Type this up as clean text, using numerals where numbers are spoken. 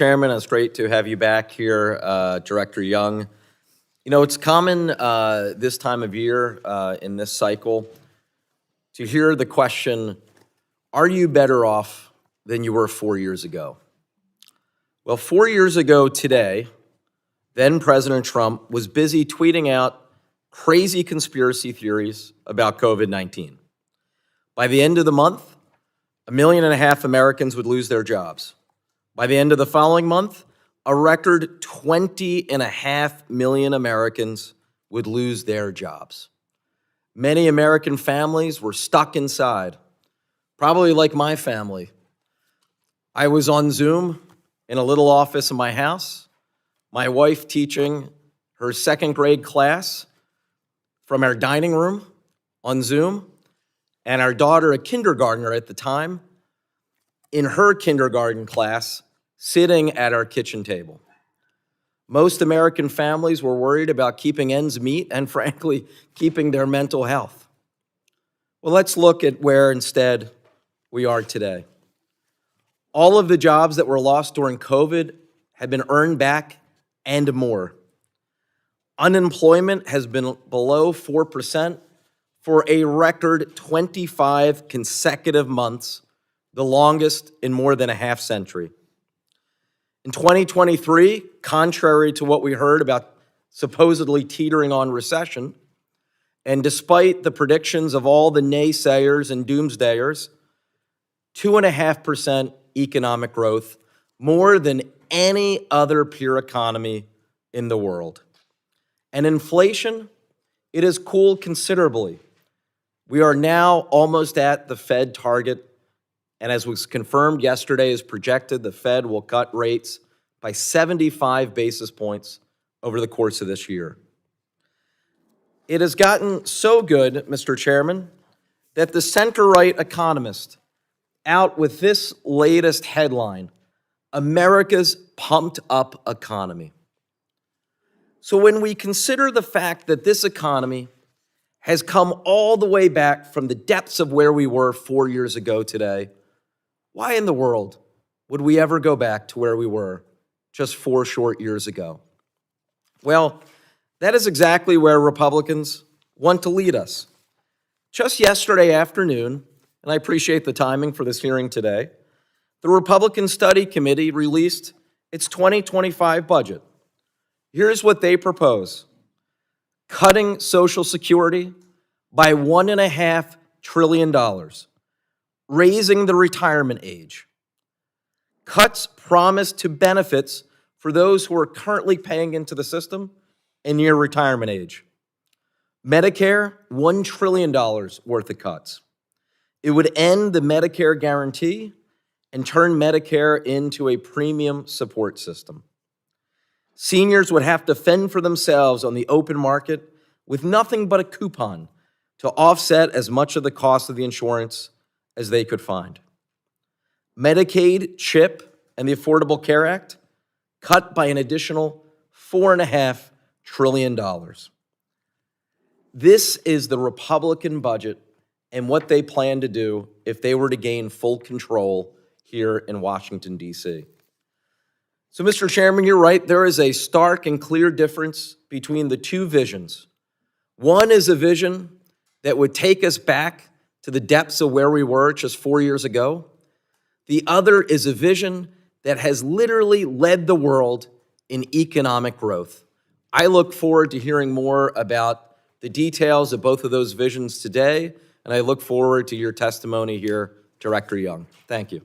Chairman, it's great to have you back here, Director Young. You know, it's common this time of year in this cycle to hear the question, are you better off than you were 4 years ago? Well, 4 years ago today, then President Trump was busy tweeting out crazy conspiracy theories about COVID-19. By the end of the month, 1.5 million Americans would lose their jobs. By the end of the following month, a record 20.5 million Americans would lose their jobs. Many American families were stuck inside, probably like my family. I was on Zoom in a little office in my house, my wife teaching her second grade class from our dining room on Zoom, and our daughter, a kindergartner at the time, in her kindergarten class, sitting at our kitchen table. Most American families were worried about keeping ends meet and, frankly, keeping their mental health. Well, let's look at where instead we are today. All of the jobs that were lost during COVID have been earned back and more. Unemployment has been below 4% for a record 25 consecutive months, the longest in more than a half century. In 2023, contrary to what we heard about supposedly teetering on recession, and despite the predictions of all the naysayers and doomsdayers, 2.5% economic growth, more than any other peer economy in the world. And inflation, it has cooled considerably. We are now almost at the Fed target. And as was confirmed yesterday, as projected, the Fed will cut rates by 75 basis points over the course of this year. It has gotten so good, Mr. Chairman, that the center-right economist out with this latest headline, America's pumped up economy. So when we consider the fact that this economy has come all the way back from the depths of where we were 4 years ago today, why in the world would we ever go back to where we were just 4 short years ago? Well, that is exactly where Republicans want to lead us. Just yesterday afternoon, and I appreciate the timing for this hearing today, the Republican Study Committee released its 2025 budget. Here's what they propose: cutting Social Security by $1.5 trillion, raising the retirement age, cuts promised to benefits for those who are currently paying into the system and near retirement age. Medicare, $1 trillion worth of cuts. It would end the Medicare guarantee and turn Medicare into a premium support system. Seniors would have to fend for themselves on the open market with nothing but a coupon to offset as much of the cost of the insurance as they could find. Medicaid, CHIP, and the Affordable Care Act cut by an additional $4.5 trillion. This is the Republican budget and what they plan to do if they were to gain full control here in Washington, D.C. So, Mr. Chairman, you're right. There is a stark and clear difference between the two visions. One is a vision that would take us back to the depths of where we were just 4 years ago. The other is a vision that has literally led the world in economic growth. I look forward to hearing more about the details of both of those visions today, and I look forward to your testimony here, Director Young. Thank you.